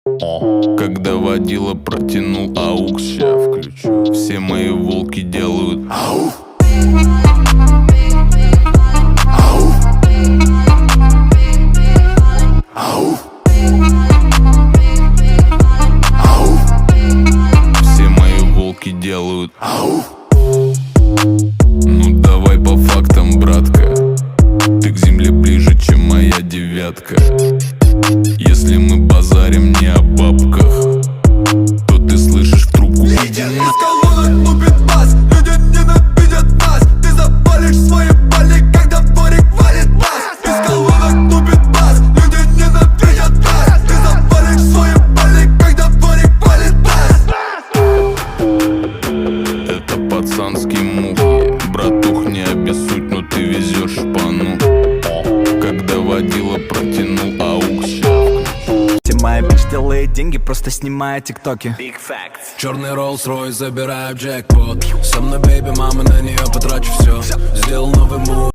Когда водила протянул аукс, ща включу. Все мои волки делают ау. Ау. Ау. Ау. Все мои волки делают ау. Ну давай по фактам, братка. Ты к земле ближе, чем моя девятка. Если мы базарим не о бабках, то ты слышишь в трубку: иди на... Из колонок тупит бас, люди ненавидят нас. Ты запалишь свои бали, когда в дворик валит бас. Из колонок тупит бас, люди ненавидят нас. Ты запалишь свои бали, когда в дворик валит бас. Это пацанский мух, братух, не обессудь, но ты везешь шпану. Когда водила протянул аукс. Все мои бич делает деньги, просто снимая тиктоки. Черный Rolls-Royce, забираю джекпот. Со мной, бейби, мама, на нее потрачу все. Сделал новый мув.